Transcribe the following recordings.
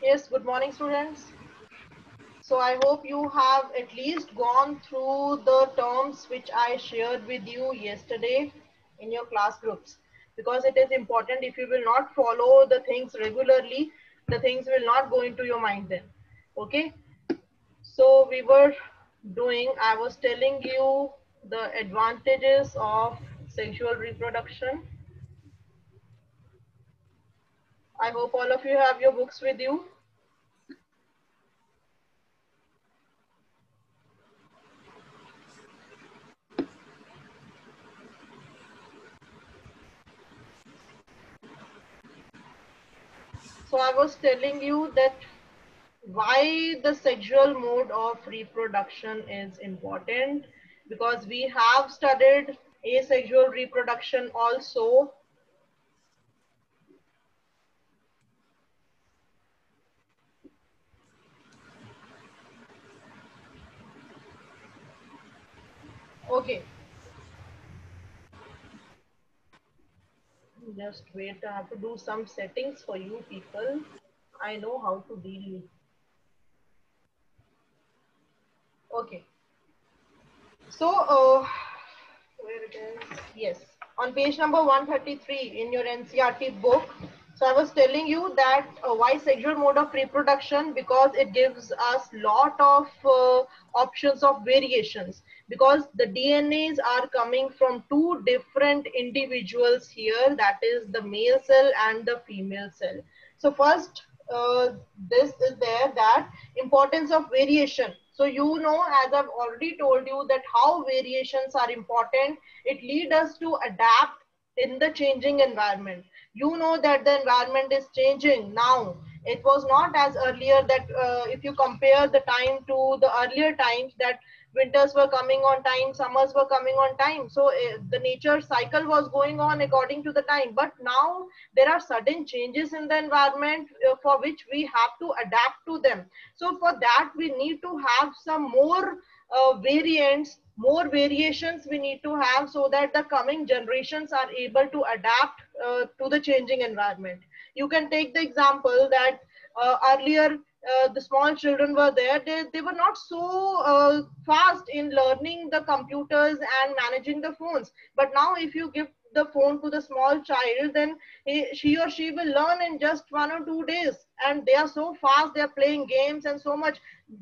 Yes, good morning, students. So I hope you have at least gone through the terms which I shared with you yesterday in your class groups, because it is important. If you will not follow the things regularly, the things will not go into your mind then. Okay. So we were I was telling you the advantages of sexual reproduction. I hope all of you have your books with you. So I was telling you that why the sexual mode of reproduction is important, because we have studied asexual reproduction also. Okay, just wait, I have to do some settings for you people. I know how to deal with. Okay, so where it is, yes, on page number 133 in your NCERT book. So I was telling you that why sexual mode of reproduction, because it gives us lot of options of variations, because the DNAs are coming from two different individuals here, that is the male cell and the female cell. So first, this is there, that importance of variation. So you know, as I've already told you, that how variations are important. It leads us to adapt in the changing environment. You know that the environment is changing now. It was not as earlier that if you compare the time to the earlier times, that winters were coming on time, summers were coming on time. So the nature cycle was going on according to the time. But now there are sudden changes in the environment for which we have to adapt to them. So for that, we need to have some more variants, more variations we need to have, so that the coming generations are able to adapt to the changing environment. You can take the example that earlier the small children were there, they were not so fast in learning the computers and managing the phones. But now if you give the phone to the small child, then she or she will learn in just 1 or 2 days, and they are so fast, they are playing games and so much.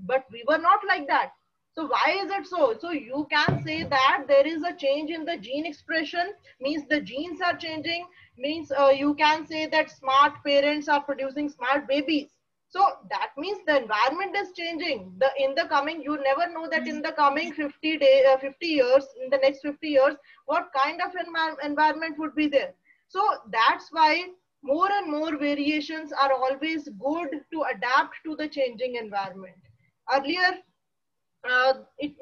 But we were not like that. So why is it so? So you can say that there is a change in the gene expression, means the genes are changing, means you can say that smart parents are producing smart babies. So that means the environment is changing. In the coming, you never know that in the coming 50 years, in the next 50 years, what kind of environment would be there. So that's why more and more variations are always good to adapt to the changing environment. Earlier,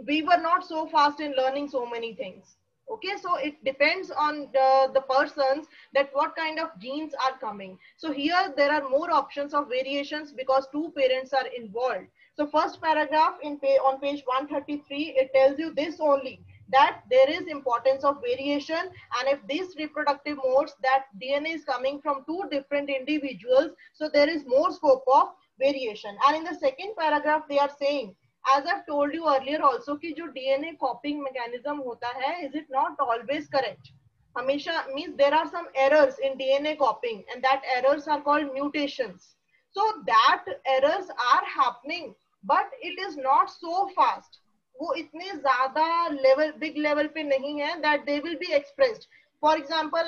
we were not so fast in learning so many things. Okay, so it depends on the persons, that what kind of genes are coming. So here there are more options of variations, because two parents are involved. So first paragraph on page 133, it tells you this only, that there is importance of variation, and if these reproductive modes, that DNA is coming from two different individuals, so there is more scope of variation. And in the second paragraph they are saying, as I've told you earlier also, कि जो DNA copying mechanism होता है, is it not always correct? हमेशा means there are some errors in DNA copying, and that errors are called mutations. So that errors are happening, but it is not so fast. वो इतने ज़्यादा level, big level पे नहीं है, that they will be expressed. For example,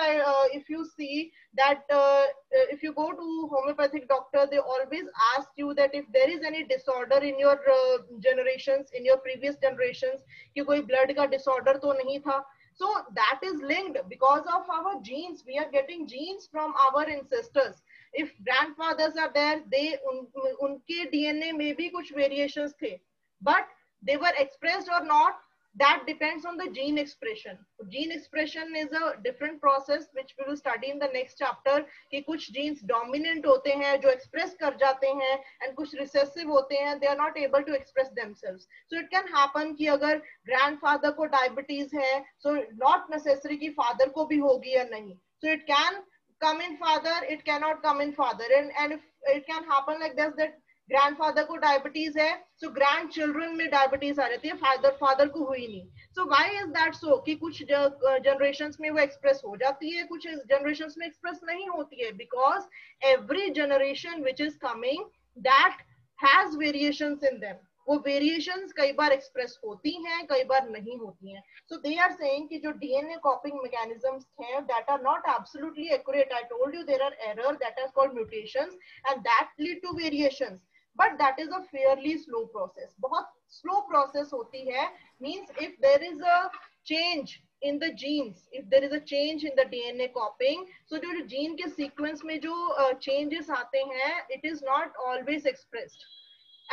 if you see that if you go to homeopathic doctor, they always ask you that if there is any disorder in your generations, in your previous generations, कि कोई blood का disorder तो नहीं था. So that is linked because of our genes. We are getting genes from our ancestors. If grandfathers are there, उनके DNA में भी कुछ variations थे, but they were expressed or not, that depends on the gene expression. Gene expression is a different process which we will study in the next chapter, कि कुछ genes dominant होते हैं जो express कर जाते हैं, and कुछ recessive होते हैं, they are not able to express themselves. So it can happen कि अगर grandfather को diabetes है, so not necessary कि father को भी होगी या नहीं. So it can come in father, it cannot come in father. And if it can happen like this, that grandfather को diabetes है, so grandchildren में diabetes आ जाती है, father को हुई नहीं. So why is that so कि कुछ generations में वो express हो जाती है, कुछ generations में express नहीं होती है, because every generation which is coming, that has variations in them. वो वेरिएशंस कई बार एक्सप्रेस होती हैं, कई बार नहीं होती हैं. सो दे आर सेइंग कि जो डीएनए कॉपिंग मैकेनिज्म्स हैं, that are not absolutely accurate. I told you there are error that is called mutations and that lead to variations, but that is a fairly slow process. बहुत slow process होती है. Means if there is a change in the genes, if there is a change in the DNA copying, so जो gene के sequence में जो changes आते हैं, it is not always expressed.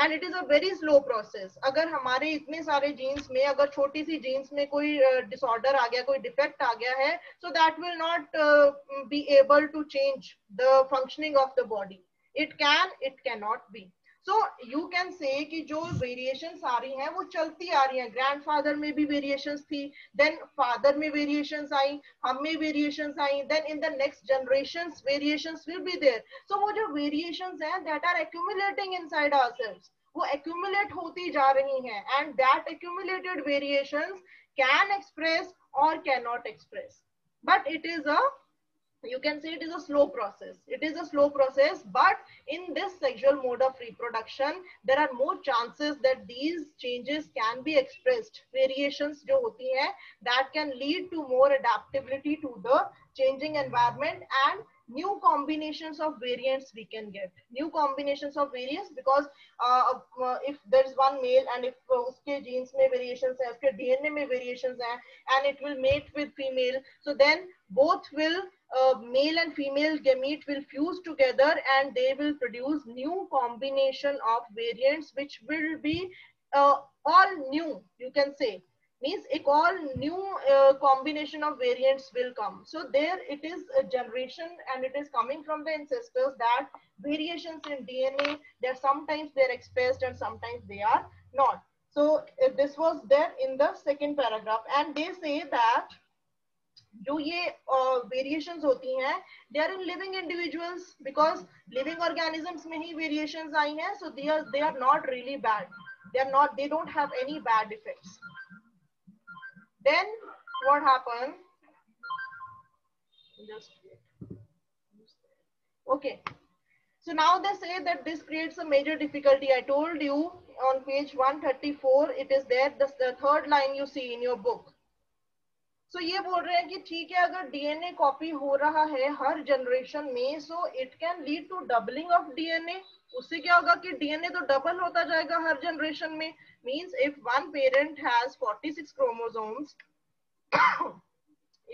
And it is a very slow process. अगर हमारे इतने सारे जीन्स में अगर छोटी सी जीन्स में कोई डिसऑर्डर आ गया, कोई डिफेक्ट आ गया है, so that will not be able to change the functioning of the body. It can not be. So you can say कि जो वेरिएशंस आ रही हैं वो चलती आ रही हैं. ग्रैंडफादर में भी वेरिएशंस थी, देन फादर में वेरिएशंस आई, हम में वेरिएशंस आई, then in the next generations variations will be there. So वो जो वेरिएशंस हैं that are accumulating inside ourselves, वो एक्यूमुलेट होती जा रही हैं, and that accumulated variations can express और can not express. But it is a, you can say it is a slow process. It is a slow process, but in this sexual mode of reproduction, there are more chances that these changes can be expressed. Variations jo hoti hai, that can lead to more adaptability to the changing environment, and new combinations of variants we can get. New combinations of variants, because if there is one male and if uske genes mein variations hai, uske DNA mein variations hai, and it will mate with female, so then both will male and female gamete will fuse together and they will produce new combination of variants which will be all new, you can say. Means एक all new combination of variants will come. So there it is a generation, and it is coming from the ancestors, that variations in DNA, they're sometimes they're expressed and sometimes they are not. So this was there in the second paragraph, and they say that जो ये variations होती हैं, they are in living individuals, because living organisms में ही variations आई हैं. So they are not really bad, they don't have any bad effects. Then what happened, okay, so now they say that this creates a major difficulty. I told you on page 134 it is there, the third line you see in your book. सो ये बोल रहे हैं कि ठीक है, अगर DNA copy हो रहा है हर जनरेशन में, so it can lead to doubling of DNA. उससे क्या होगा कि डीएनए तो डबल होता जाएगा हर जनरेशन में. Means if one parent has 46 chromosomes,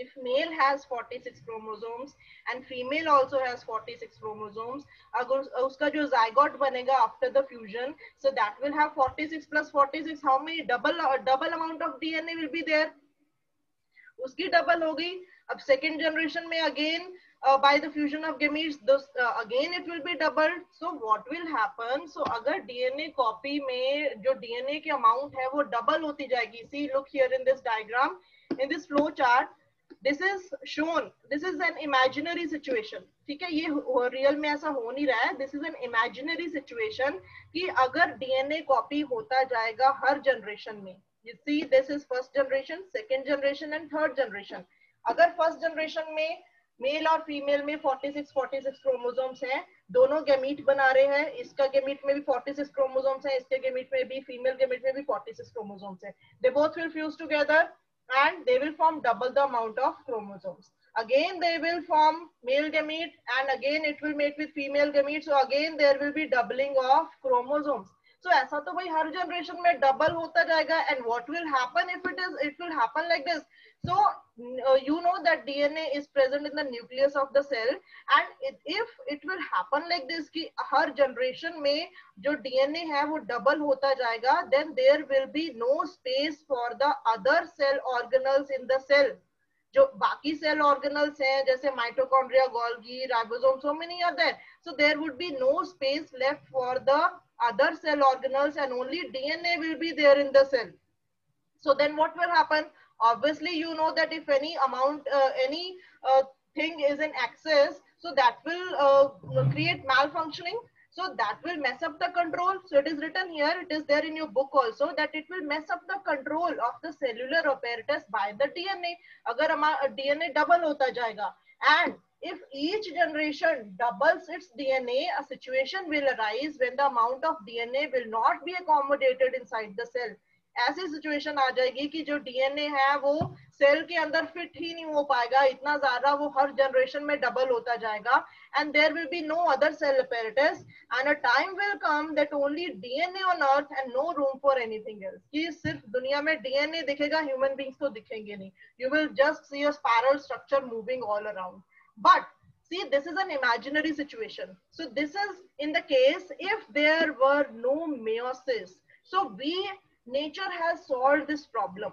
if male has 46 chromosomes and female also has 46 chromosomes, अगर उसका जो zygote बनेगा after the fusion, so that will have 46 plus 46, how many double amount of DNA will be there. उसकी double हो गई. अब second generation में again by the fusion of gametes, again it will be doubled. So what will happen, so अगर DNA copy में जो DNA की amount है वो double होती जाएगी. See, look here in this diagram, in this flow chart, this is shown, this is an imaginary situation. ठीक है, ये रियल में ऐसा हो नहीं रहा है. This is an imaginary situation कि अगर DNA copy होता जाएगा हर जनरेशन में. You see, this is first generation, second generation and third generation. अगर first generation में मेल और फीमेल में 46 क्रोमोसोम्स हैं, दोनों गैमीट बना रहे हैं. इसका गैमीट में भी 46 क्रोमोसोम्स हैं, इसके गैमीट में भी, फीमेल गैमीट में भी 46 क्रोमोसोम्स हैं. They both will fuse together and they will form double the amount of chromosomes. Again they will form male gamete and again it will mate with female gamete. So again there will be doubling of chromosomes. So ऐसा तो भाई हर generation में double होता जाएगा. And what will happen if it will happen like this? So you know that DNA is present in the nucleus of the cell, and if it will happen like this कि हर generation में जो DNA है वो double होता जाएगा, then there will be no space for the other cell organelles in the cell. जो बाकी cell organelles हैं जैसे mitochondria, Golgi, ribosome, so many are there. So there would be no space left for the other cell organelles and only DNA will be there in the cell. So then what will happen? Obviously, you know that if any amount, any thing is in excess, so that will create malfunctioning. So that will mess up the control. So it is written here, it is there in your book also, that it will mess up the control of the cellular apparatus by the DNA. Agar हमारा DNA double hota jayega, and if each generation doubles its DNA, a situation will arise when the amount of DNA will not be accommodated inside the cell. ऐसी situation आ जाएगी कि जो DNA है वो cell के अंदर fit ही नहीं हो पाएगा, इतना ज्यादा वो हर जनरेशन में डबल होता जाएगा, and there will be no other cell apparatus, and a time will come that only DNA on earth and no room for anything else, कि सिर्फ दुनिया में डीएनए दिखेगा, ह्यूमन बींग्स तो दिखेंगे नहीं. You will just see a spiral structure moving all around. But see, this is an imaginary situation. So this is in the case if there were no meiosis. So nature has solved this problem.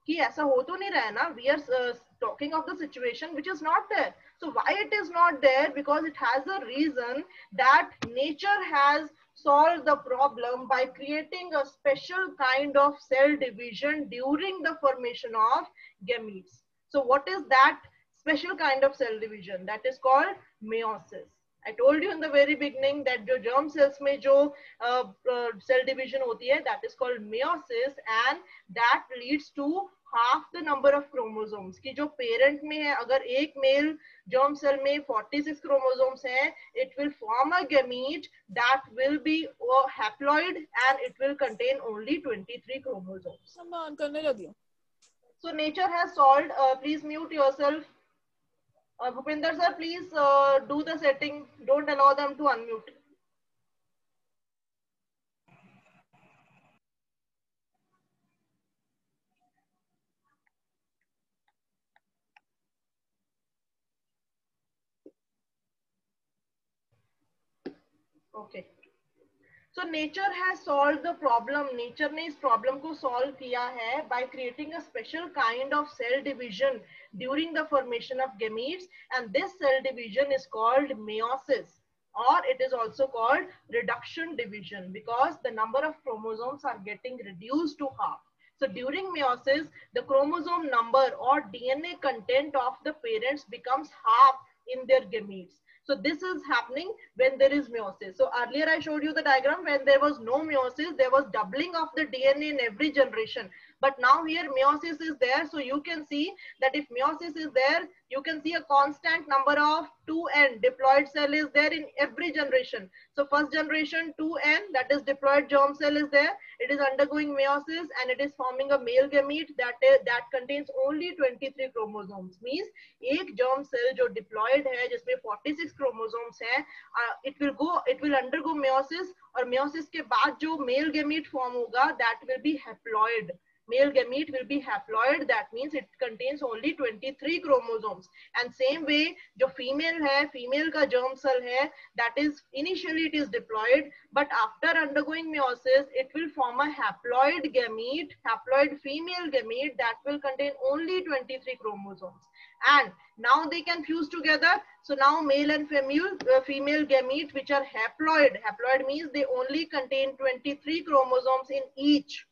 कि ऐसा हो तो नहीं रहा है ना, we are talking of the situation which is not there. So why it is not there? Because it has a reason that nature has solved the problem by creating a special kind of cell division during the formation of gametes. So what is that special kind of cell division? That is called meiosis. I told you in the very beginning that जो germ cells में जो cell division होती है, that is called meiosis, and that leads to half the number of chromosomes. कि जो parent में है, अगर एक male germ cell में 46 chromosomes हैं, it will form a gamete that will be haploid and it will contain only 23 chromosomes. So nature has solved. Please mute yourself. Bhupinder sir, please do the setting. Don't allow them to unmute. Okay. So nature has solved the problem. Nature ने इस problem को solve किया है by creating a special kind of cell division during the formation of gametes, and this cell division is called meiosis, or it is also called reduction division, because the number of chromosomes are getting reduced to half. So during meiosis, the chromosome number or DNA content of the parents becomes half in their gametes. So this is happening when there is meiosis. So earlier I showed you the diagram when there was no meiosis, there was doubling of the DNA in every generation. But now here meiosis is there. So you can see that if meiosis is there, you can see a constant number of 2n diploid cell is there in every generation. So first generation 2n, that is diploid germ cell is there. It is undergoing meiosis and it is forming a male gamete that contains only 23 chromosomes. Means एक germ cell जो diploid है जिसमें 46 chromosomes है, it will undergo meiosis, और meiosis के बाद जो male gamete form होगा, that will be haploid. Male gamete will be haploid, that means it contains only 23 chromosomes. And same way जो female है, female का germ cell है, that is initially it is diploid, but after undergoing meiosis it will form a haploid gamete, haploid female gamete that will contain only 23 chromosomes. And now they can fuse together. So now male and female gamete which are haploid means they only contain 23 chromosomes in each.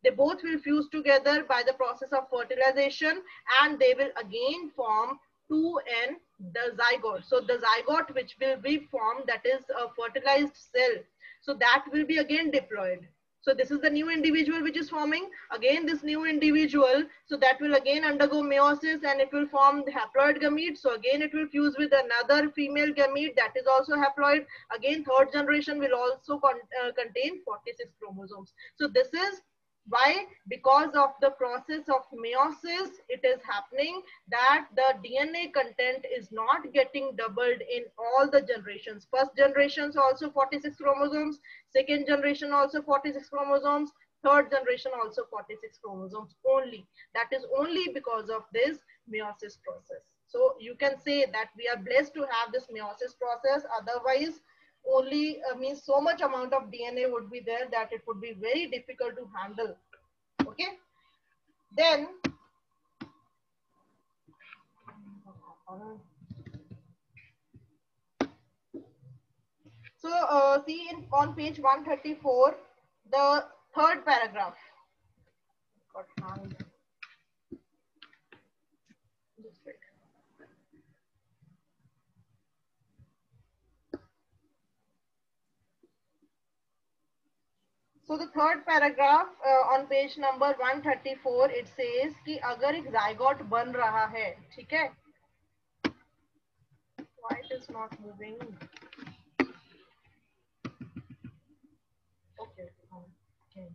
They both will fuse together by the process of fertilization, and they will again form 2n, the zygote. So the zygote which will be formed, that is a fertilized cell. So that will be again diploid. So this is the new individual which is forming. Again this new individual, so that will again undergo meiosis and it will form the haploid gamete. So again it will fuse with another female gamete that is also haploid. Again third generation will also contain 46 chromosomes. So this is why, because of the process of meiosis, it is happening that the DNA content is not getting doubled in all the generations. First generations also 46 chromosomes, second generation also 46 chromosomes, third generation also 46 chromosomes only. That is only because of this meiosis process. So you can say that we are blessed to have this meiosis process. Otherwise, only means so much amount of DNA would be there that it would be very difficult to handle. Okay, then so see on page 134, the third paragraph. So the third paragraph on page number 134 it says कि अगर एक zygote बन रहा है, ठीक है? Why it is not moving? Okay. Okay.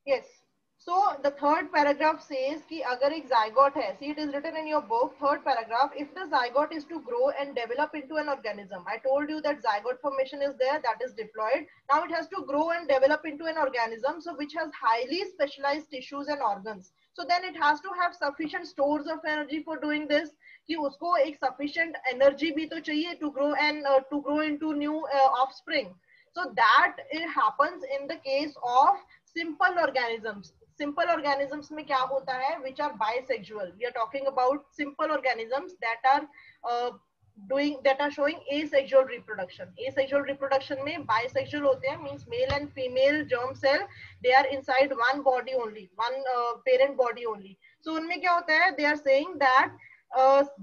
Yes. So the third paragraph says कि अगर एक zygote है, see it is written in your book, third paragraph, if the zygote is to grow and develop into an organism. I told you that zygote formation is there, that is diploid. Now it has to grow and develop into an organism, so which has highly specialized tissues and organs. So then it has to have sufficient stores of energy for doing this. कि उसको एक sufficient energy भी तो चाहिए to grow and to grow into new offspring. So that it happens in the case of simple organisms. Simple organisms में क्या होता है? Which are bisexual. We are talking about simple organisms that are showing asexual reproduction. Asexual reproduction में bisexual होते हैं, means male and female germ cell, they are inside one body only, one parent body only. So उनमें क्या होता है? They are saying that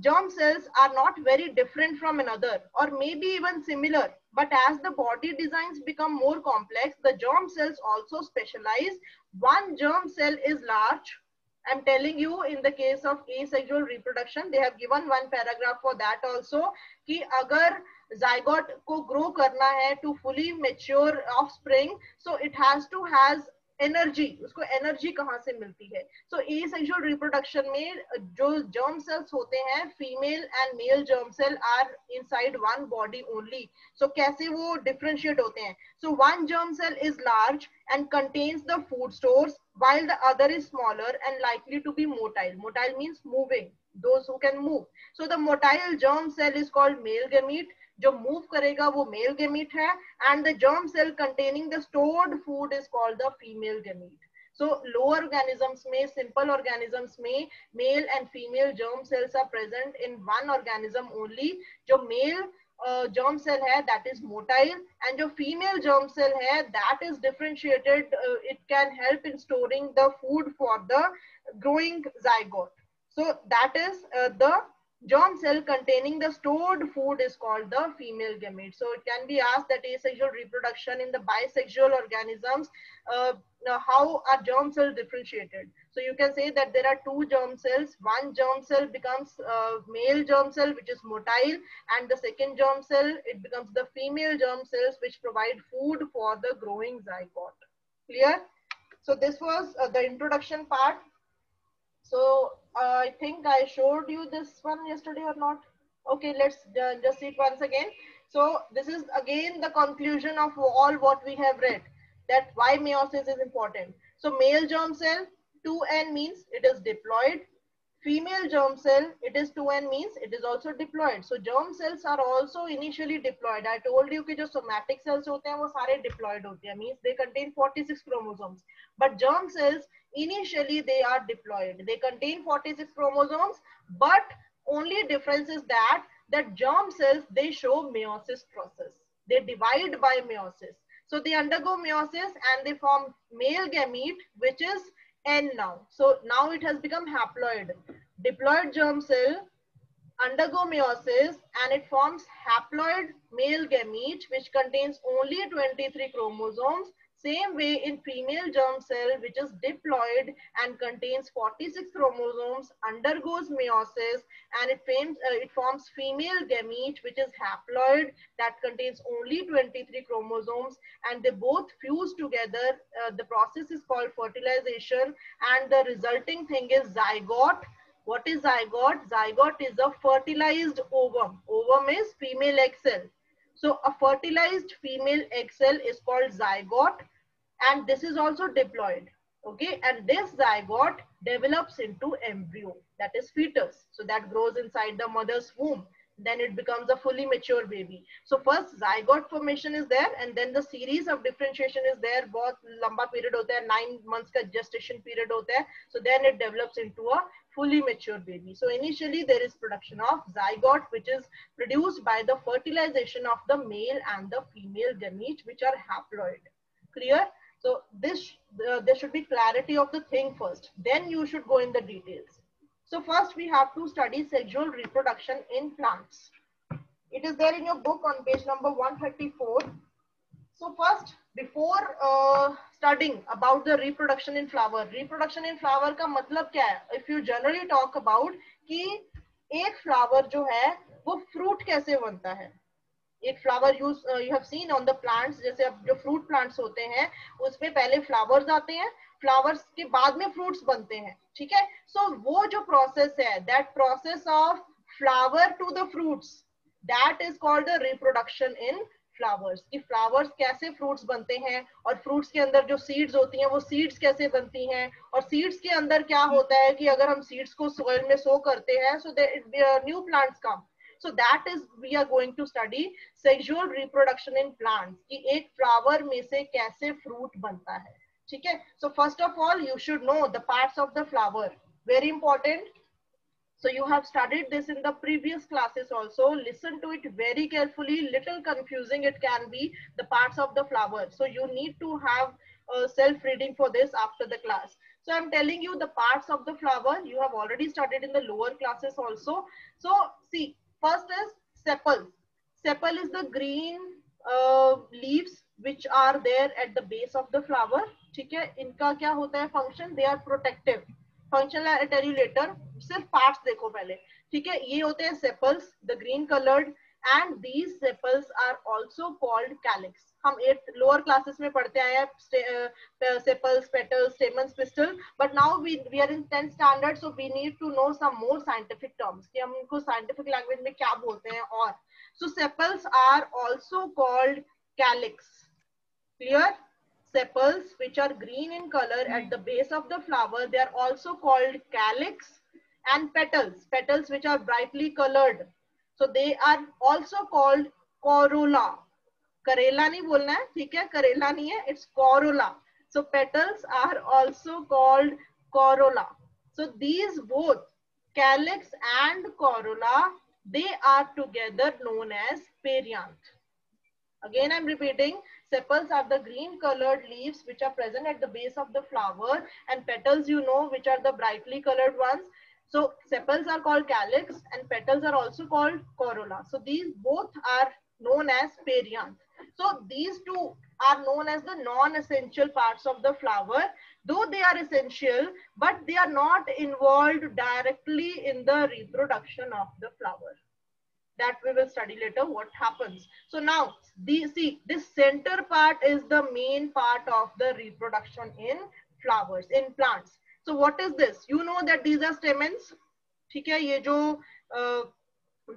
germ cells are not very different from another, or maybe even similar, but as the body designs become more complex, the germ cells also specialize. One germ cell is large. I'm telling you, in the case of asexual reproduction, they have given one paragraph for that also, कि अगर zygote को grow करना है to fully mature offspring, so it has to has energy. उसको energy कहाँ से मिलती है? सो एसेक्सुअल रिप्रोडक्शन में जो जर्म सेल्स होते हैं, female and male germ cell are inside one body only. So कैसे वो डिफरेंशिएट होते हैं? So one germ cell is large and contains the food stores, while the other is smaller and likely to be motile. Motile means moving, those who can move. So the motile germ cell is called male gamete. जो move करेगा वो male gamete है, and the germ cell containing the stored food is called the female gamete. So lower organisms में, simple organisms में male and female germ cells are present in one organism only. जो male germ cell है that is motile, and जो female germ cell है that is differentiated. It can help in storing the food for the growing zygote. So that is the germ cell containing the stored food is called the female gamete. So it can be asked that asexual reproduction in the bisexual organisms, how are germ cells differentiated? So you can say that there are two germ cells. One germ cell becomes male germ cell, which is motile, and the second germ cell, it becomes the female germ cells, which provide food for the growing zygote. Clear? So this was the introduction part. So I think I showed you this one yesterday or not? Okay, let's just see it once again. So this is again the conclusion of all what we have read, that why meiosis is important. So male germ cell 2n means it is diploid. Female germ cell, it is 2n means it is also diploid. So germ cells are also initially diploid. I told you कि जो somatic cells होते हैं वो सारे diploid होते हैं, means they contain 46 chromosomes. But germ cells initially they are diploid. They contain 46 chromosomes, but only difference is that germ cells, they show meiosis process. They divide by meiosis. So they undergo meiosis and they form male gamete, which is N now. So now it has become haploid. Diploid germ cell undergo meiosis and it forms haploid male gamete, which contains only 23 chromosomes. Same way in female germ cell, which is diploid and contains 46 chromosomes, undergoes meiosis and it forms female gamete, which is haploid, that contains only 23 chromosomes, and they both fuse together. The process is called fertilization, and the resulting thing is zygote. What is zygote? Zygote is a fertilized ovum. Ovum is female egg cell. So a fertilized female egg cell is called zygote, and this is also diploid. Okay, and this zygote develops into embryo, that is fetus. So that grows inside the mother's womb. Then it becomes a fully mature baby. So first zygote formation is there, and then the series of differentiation is there. बहुत लंबा period होता है, 9 months का gestation period होता है. So then it develops into a fully mature baby. So initially there is production of zygote, which is produced by the fertilization of the male and the female gamete, which are haploid. Clear? So this there should be clarity of the thing first. Then you should go in the details. So first we have to study sexual reproduction in plants. It is there in your book on page number 134. So first, before studying about the reproduction in flower का मतलब क्या है? If you generally talk about कि एक flower जो है वो fruit कैसे बनता है? एक flower use you have seen on the plants, जैसे अब जो फ्रूट प्लांट्स होते हैं उसमें पहले फ्लावर्स आते हैं, फ्लावर्स के बाद में फ्रूट्स बनते हैं, ठीक है. सो वो जो प्रोसेस है, that process of flower to the fruits, that is called the reproduction in flowers. कि फ्लावर्स कैसे फ्रूट्स बनते हैं और फ्रूट्स के अंदर जो सीड्स होती हैं वो सीड्स कैसे बनती हैं, और सीड्स के अंदर क्या होता है कि अगर हम सीड्स को सोइल में सो करते हैं so new plants come. So that is we are going to study sexual reproduction in plants कि एक flower में से कैसे fruit बनता है, ठीक है. So first of all you should know the parts of the flower, very important. So you have studied this in the previous classes also. Listen to it very carefully. Little confusing it can be, the parts of the flower. So you need to have self-reading for this after the class. So I'm telling you the parts of the flower. You have already studied in the lower classes also. So see, first is sepal. Sepal is the green leaves which are there at the base of the flower. ठीक है, इनका क्या होता है function? They are protective. Function I tell you later. सिर्फ parts देखो पहले, ठीक है. ये होते हैं sepals, the green coloured, and these sepals are also called calyx. हम 8th लोअर क्लासेस में पढ़ते आए हैं sepals, petals, stamens, pistil, but now we are in 10th standard, so we need to know some more scientific terms कि हम इनको scientific language में क्या बोलते हैं. और so sepals are also called calyx. Clear? Sepals, which are green in color at the base of the flower, they are also called calyx. And petals which are brightly colored, so they are also called corolla. करेला नहीं बोलना है, ठीक है, करेला नहीं है, it's corolla. So petals are also called corolla. So these both, calyx and corolla, they are together known as perianth. Again I'm repeating, sepals are the green colored leaves which are present at the base of the flower, and petals, you know, which are the brightly colored ones. So sepals are called calyx and petals are also called corolla. So these both are known as perianth. So these two are known as the non-essential parts of the flower, though they are essential, but they are not involved directly in the reproduction of the flower. That we will study later what happens. So now see, this center part is the main part of the reproduction in flowers, in plants. So what is this? You know that these are stamens. ठीक है, ये जो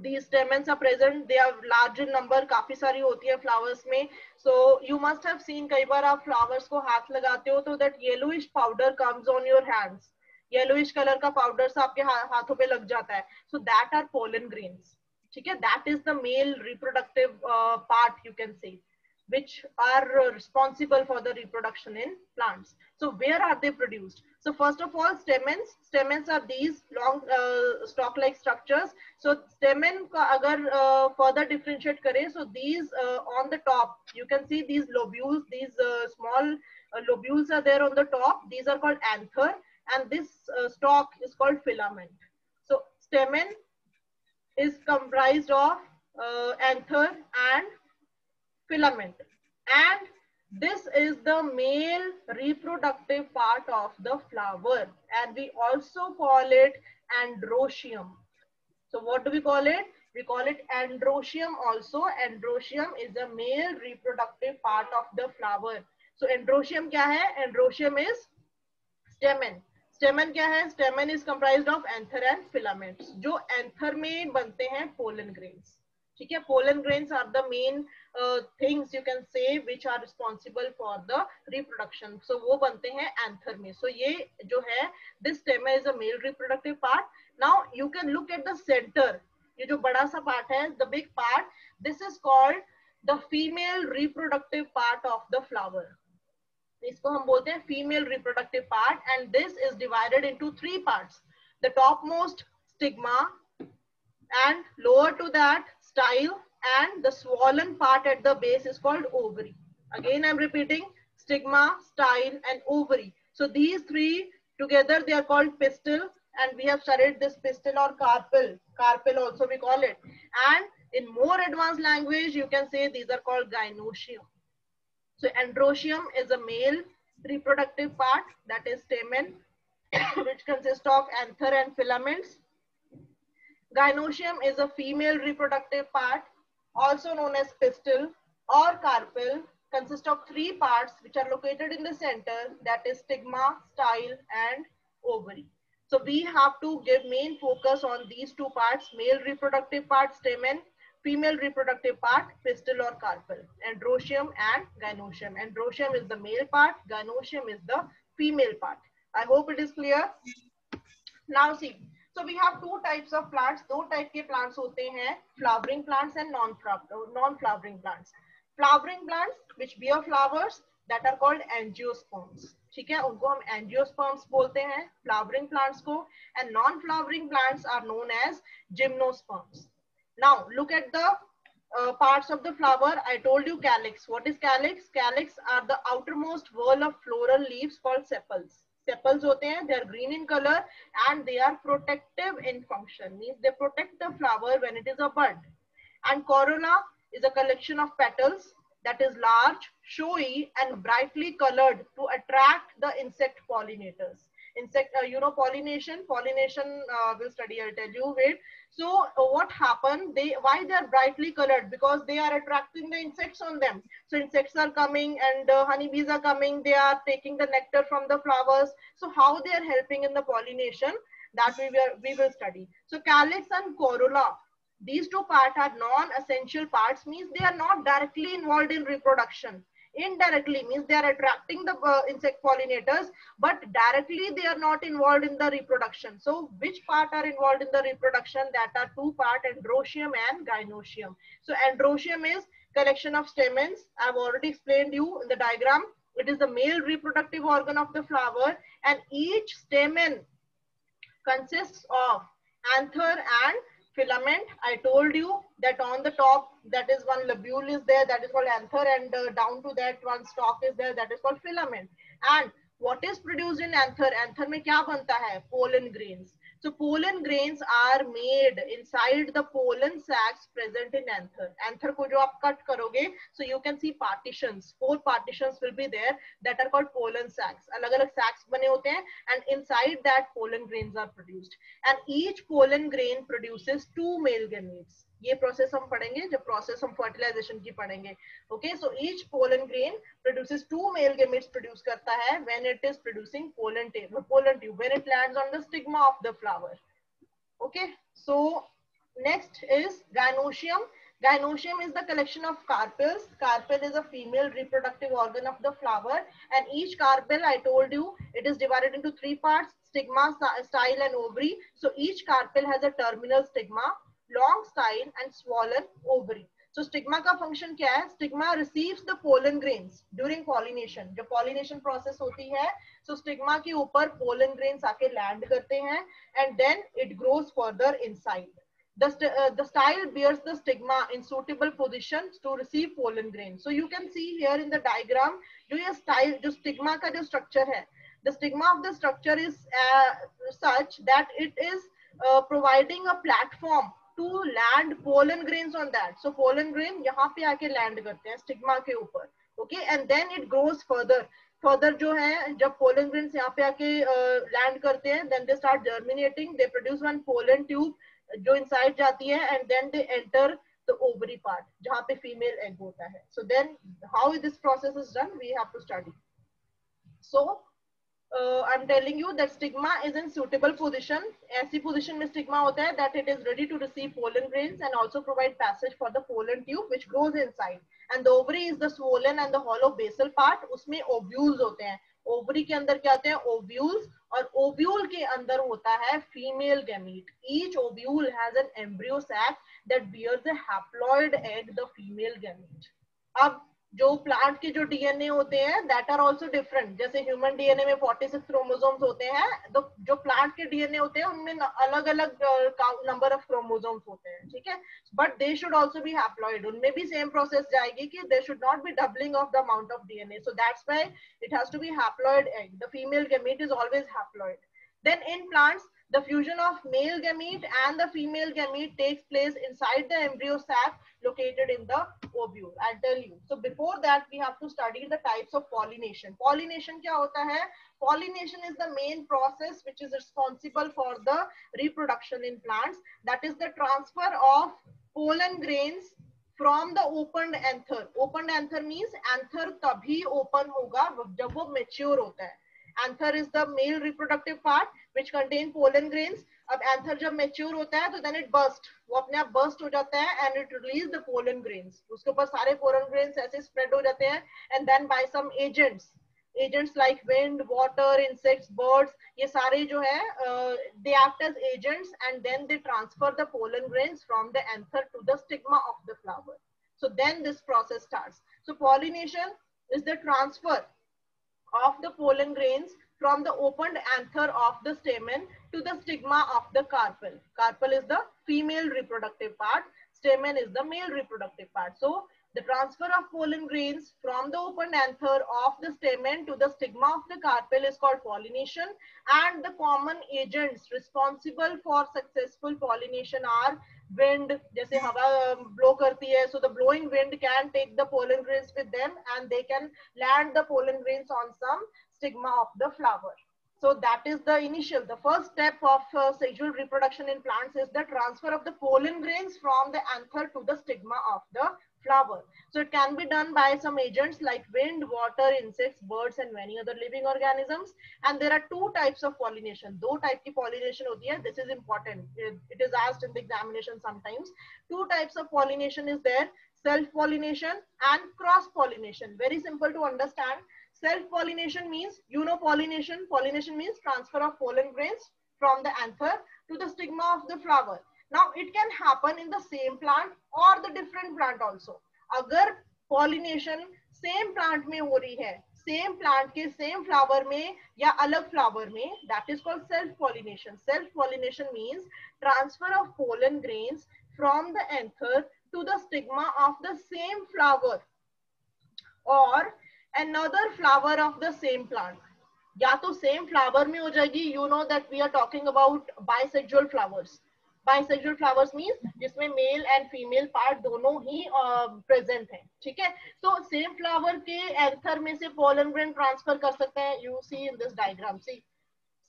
these stamens are present, they are large in number, काफी सारी होती है flowers में. So you must have seen, कई बार आप flowers को हाथ लगाते हो तो that yellowish powder comes on your hands. Yellowish color का powder आपके हाथों पे लग जाता है. So that are pollen grains. ठीक है, that is the male reproductive part, you can say, which are responsible for the reproduction in plants. So where are they produced? So first of all, stamens are these long stalk like structures. So stamen का अगर further differentiate करें, so these on the top you can see these lobules, these small lobules are there on the top. These are called anther, and this stalk is called filament. So stamen is comprised of anther and filament, and this is the male reproductive part of the flower, and we also call it androecium. So what do we call it? We call it androecium also. Androecium is the male reproductive part of the flower. So androecium क्या है? Androecium is stamen. Stamen क्या है? Stamen is comprised of anther and filaments. जो anther में बनते हैं pollen grains. ठीक है, pollen grains are the main things you can say which are responsible for the reproduction. So वो बनते हैं एंथर में. सो ये जो है, this stamen is a male reproductive part. Now you can look at the centre. ये जो बड़ा सा पार्ट है, the big part, this is called the female reproductive part of the flower. इसको हम बोलते हैं female reproductive part, and this is divided into 3 parts. The top most stigma, and lower to that style, and the swollen part at the base is called ovary. Again I'm repeating, stigma, style and ovary. So these 3 together they are called pistil, and we have studied this pistil or carpel also we call it. And in more advanced language you can say these are called gynoecium. So androecium is a male reproductive part, that is stamen, which consists of anther and filaments. Gynoecium is a female reproductive part, also known as pistil or carpel, consists of three parts which are located in the center, that is stigma, style, and ovary. So we have to give main focus on these two parts, male reproductive part, stamen, female reproductive part, pistil or carpel, androecium and gynoecium. Androecium is the male part, gynoecium is the female part. I hope it is clear. Now see, so we have two types of plants. दो type के plants होते हैं, flowering plants and non-flowering plants. Flowering plants which bear flowers, that are called angiosperms. ठीक है, उनको हम angiosperms बोलते हैं flowering plants को, and non-flowering plants are known as gymnosperms. Now look at the parts of the flower. I told you calyx. What is calyx? Calyx are the outermost whorl of floral leaves called sepals. Sepals होते हैं, they are green in color and they are protective in function, means they protect the flower when it is a bud. And corolla is a collection of petals that is large, showy and brightly colored to attract the insect pollinators. Insect, pollination we'll study, I'll tell you. Wait, so what happened, why they are brightly colored? Because they are attracting the insects on them. So insects are coming and honeybees are coming, they are taking the nectar from the flowers. So how they are helping in the pollination, that we will study. So calyx and corolla, these two parts are non-essential parts, means they are not directly involved in reproduction. Indirectly means they are attracting the insect pollinators, but directly they are not involved in the reproduction. So which part are involved in the reproduction? That are two parts, androecium and gynoecium. So androecium is collection of stamens. I've already explained you in the diagram. It is the male reproductive organ of the flower, and each stamen consists of anther and filament. I told you that on the top, that is one lobule is there, that is called anther, and down to that one stalk is there, that is called filament. And what is produced in anther? Anther में क्या बनता है? Pollen grains. So pollen grains are made inside the pollen sacs present in anther. Anther को जो आप cut करोगे, so you can see partitions. 4 partitions will be there that are called pollen sacs. अलग-अलग sacs बने होते हैं, and inside that pollen grains are produced. And each pollen grain produces 2 male gametes. ये process हम पढ़ेंगे जब process हम fertilisation की पढ़ेंगे. Okay, so each pollen grain produces 2 male gametes produce करता है when it is producing pollen tube when it lands on the stigma of the flower. Okay, so next is gynoecium. Gynoecium is the collection of carpels. Carpel is a female reproductive organ of the flower, and each carpel, I told you, it is divided into 3 parts: stigma, style and ovary. So each carpel has a terminal stigma, long style and swollen ovary. So stigma का function क्या है? Stigma receives the pollen grains during pollination. जब pollination process होती है, so stigma के ऊपर pollen grains आके land करते हैं, and then it grows further inside. The style bears the stigma in suitable positions to receive pollen grains. So you can see here in the diagram, जो ये style, जो stigma का जो structure है, the stigma of the structure is such that it is providing a platform to land pollen grains on that. So pollen grain यहाँ पे आके land करते हैं stigma के ऊपर. Okay, and then it grows further. Further जो है, जब pollen grains यहाँ पे आके land करते हैं, then they start germinating. They produce one pollen tube जो inside जाती है, and then they enter the ovary part जहाँ पे female egg होता है. So then how this process is done, we have to study. So I'm telling you that stigma is in suitable position. ऐसी position में stigma होता है that it is ready to receive pollen grains and also provide passage for the pollen tube which grows inside. And the ovary is the swollen and the hollow basal part. उसमें ovules होते हैं. Ovary के अंदर क्या होते हैं? Ovules. और ovule के अंदर होता है female gamete. Each ovule has an embryo sac that bears a haploid egg, the female gamete. अब जो प्लांट के जो डीएनए होते हैं that are also different. जैसे ह्यूमन डीएनए में 46 क्रोमोसोम्स होते हैं, तो जो प्लांट के डीएनए होते हैं उनमें अलग अलग नंबर ऑफ क्रोमोसोम्स होते हैं, ठीक है, but they should also be haploid. उनमें भी सेम प्रोसेस जाएगी कि they should not be doubling of the amount of DNA. So that's why it has to be haploid egg. The female gamete is always haploid. Then in plants, The fusion of male gamete and the female gamete takes place inside the embryo sac located in the ovule. I'll tell you. So before that, we have to study the types of pollination. Pollination क्या होता है? Pollination is the main process which is responsible for the reproduction in plants. That is the transfer of pollen grains from the opened anther. Opened anther means anther तभी open होगा जब वो mature होता है. Anther is the male reproductive part which contain pollen grains. अब anther जब mature होता है तो then it burst. वो अपने आप burst हो जाता है and it release the pollen grains. उसके ऊपर सारे pollen grains ऐसे spread हो जाते हैं and then by some agents like wind, water, insects, birds, ये सारे जो है they act as agents and then they transfer the pollen grains from the anther to the stigma of the flower. So then this process starts. So pollination is the transfer of the pollen grains from the opened anther of the stamen to the stigma of the carpel. Carpel is the female reproductive part, stamen is the male reproductive part. So the transfer of pollen grains from the opened anther of the stamen to the stigma of the carpel is called pollination, and the common agents responsible for successful pollination are wind, जैसे हवा blow करती है, so the blowing wind can take the pollen grains with them and they can land the pollen grains on some stigma of the flower. So that is the first step of sexual reproduction in plants is the transfer of the pollen grains from the anther to the stigma of the flower. So it can be done by some agents like wind, water, insects, birds and many other living organisms. And there are two types of pollination. दो type की pollination होती है. This is important. It is asked in the examination sometimes. Two types of pollination is there: self-pollination and cross-pollination. Very simple to understand. Self-pollination means, pollination. Pollination means transfer of pollen grains from the anther to the stigma of the flower. Now it can happen in the same plant or the different plant also. अगर pollination same plant में हो रही है, same plant के same flower में या अलग flower में, that is called self-pollination. Self-pollination means transfer of pollen grains from the anther to the stigma of the same flower or another flower of the same plant. या तो same flower में हो जाएगी, you know that we are talking about bisexual flowers. Bisexual flowers means जिसमें male and female part दोनों ही present हैं, ठीक है? तो same flower के anther में से pollen grain transfer कर सकते हैं. You see in this diagram, see.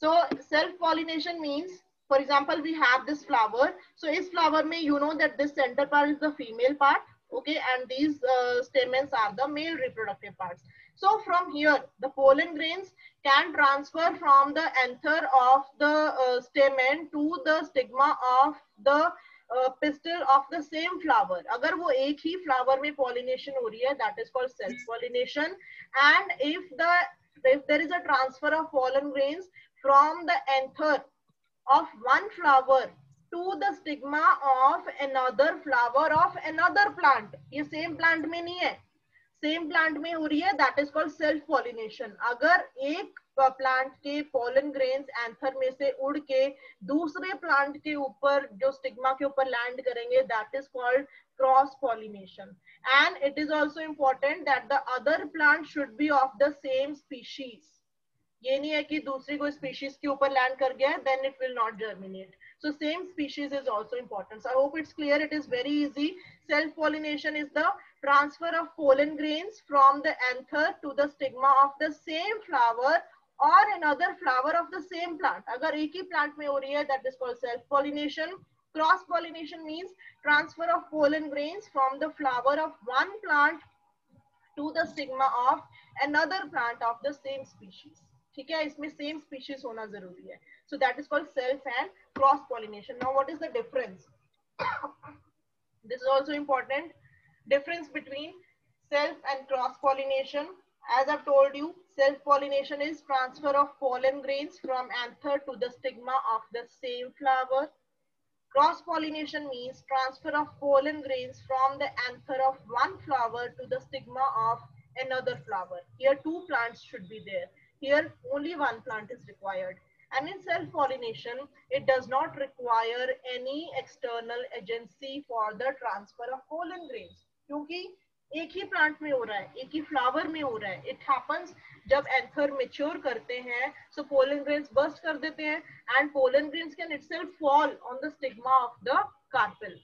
So self pollination means, for example, we have this flower. So इस flower में you know that this center part is the female part, okay, and these stamens are the male reproductive parts. So from here, the pollen grains can transfer from the anther of the stamen to the stigma of the pistil of the same flower. अगर वो एक ही flower में pollination हो रही है, that is called self-pollination. And if there is a transfer of pollen grains from the anther of one flower to the stigma of another flower of another plant, ये same plant में नहीं है, same plant में हो रही है, that is called self pollination. अगर एक प्लांट के पोलन ग्रेन्स एंथर में से उड़ के दूसरे प्लांट के ऊपर जो स्टिग्मा के ऊपर लैंड करेंगे, that is called cross pollination. And it is also important that the other plant should be of the same species. ये नहीं है कि दूसरी कोई स्पीशीज के ऊपर लैंड कर गया है, then it will not germinate. So same species is also important. So I hope it's clear. It is very easy. Self-pollination is the transfer of pollen grains from the anther to the stigma of the same flower or another flower of the same plant. अगर एक ही plant में हो रही है, that is called self-pollination. Cross-pollination means transfer of pollen grains from the flower of one plant to the stigma of another plant of the same species. ठीक है, इसमें same species होना जरूरी है. So that is called self and cross pollination. Now what is the difference? This is also important. Difference between self and cross pollination. As I've told you, self pollination is transfer of pollen grains from anther to the stigma of the same flower. Cross pollination means transfer of pollen grains from the anther of one flower to the stigma of another flower. Here two plants should be there. Here only one plant is required. And in self-pollination, it does not require any external agency for the transfer of pollen grains. क्योंकि एक ही plant में हो रहा है, एक ही flower में हो रहा है. इट हैपेंस जब एंथर मेच्योर करते हैं, सो पोलन ग्रेन्स बर्स्ट कर देते हैं, and pollen grains can itself fall on the stigma of the carpel.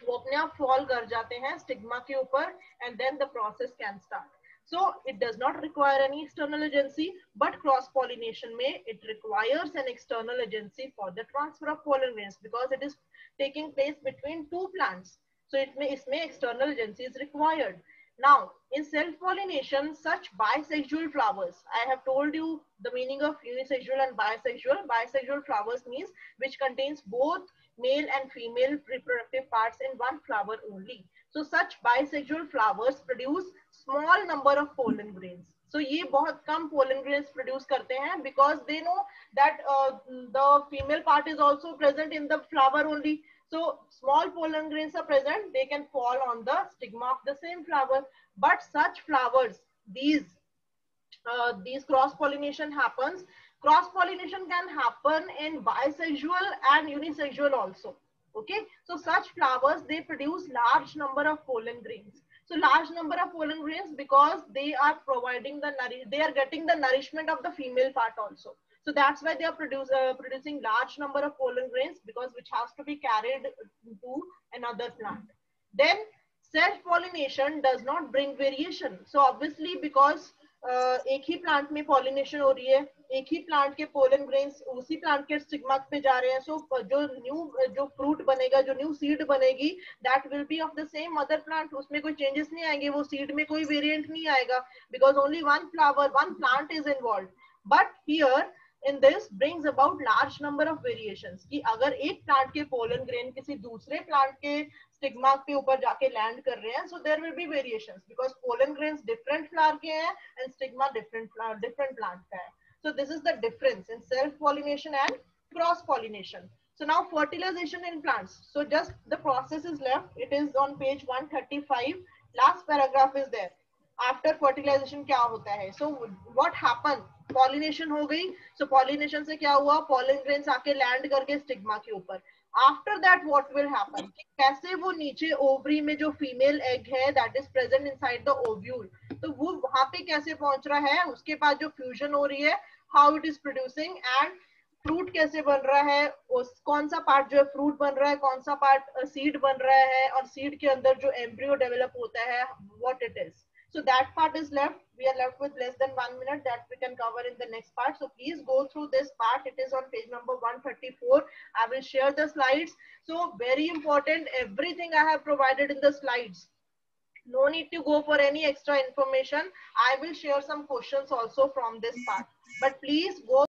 वो अपने आप फॉल कर जाते हैं स्टिग्मा के ऊपर, and then the process can start. So it does not require any external agency, but cross pollination may it requires an external agency for the transfer of pollen grains, because it is taking place between two plants. So isme external agency is required. Now in self pollination, such bisexual flowers, I have told you the meaning of unisexual and bisexual. Bisexual flowers means which contains both male and female reproductive parts in one flower only. So such bisexual flowers produce small number of pollen grains. So ये बहुत कम pollen grains produce करते हैं, because they know that the female part is also present in the flower only. So small pollen grains are present, they can fall on the stigma of the same flower. But such flowers, these cross pollination happens. Cross pollination can happen in bisexual and unisexual also. Okay, so such flowers, they produce large number of pollen grains. So large number of pollen grains because they are providing they are getting the nourishment of the female part also. So that's why they are producing large number of pollen grains, because which has to be carried to another plant. Then self pollination does not bring variation. So obviously because एक ही plant में pollination हो रही है, एक ही plant के pollen grains उसी plant के stigma पे जा रहे हैं. सो जो फ्रूट बनेगा, जो न्यू सीड बनेगी, that will be of the same mother plant. उसमें कोई चेंजेस नहीं आएंगे, वो सीड में कोई वेरिएंट नहीं आएगा, because only one flower, one plant is involve. But here in this brings about large number of variations, कि अगर एक प्लांट के पोलन ग्रेन किसी दूसरे प्लांट के स्टिग्मा के ऊपर जाके लैंड कर रहे हैं, so there will be variations because pollen grains different flower के हैं and stigma different plant का है. So this is the difference in self pollination and cross pollination. So now fertilization in plants. So just the process is left. It is on page 135. Last paragraph is there. After fertilisation क्या होता है. So what happen, pollination हो गई. सो pollination से क्या हुआ, pollen grains आके land करके स्टिग्मा के ऊपर. After that what will happen, कैसे वो नीचे ओवरी में जो फीमेल एग है that is present inside the ovule, तो वो वहां पे कैसे पहुंच रहा है, उसके बाद जो फ्यूजन हो रही है, how it is producing, and fruit कैसे बन रहा है, उस कौन सा पार्ट जो है फ्रूट बन रहा है, कौन सा पार्ट सीड बन रहा है, और सीड के अंदर जो एम्ब्रियो डेवलप होता है, what it is. So that part is left. We are left with less than 1 minute that we can cover in the next part. So please go through this part. It is on page number 134. I will share the slides. So very important, everything I have provided in the slides. No need to go for any extra information. I will share some questions also from this part. But please go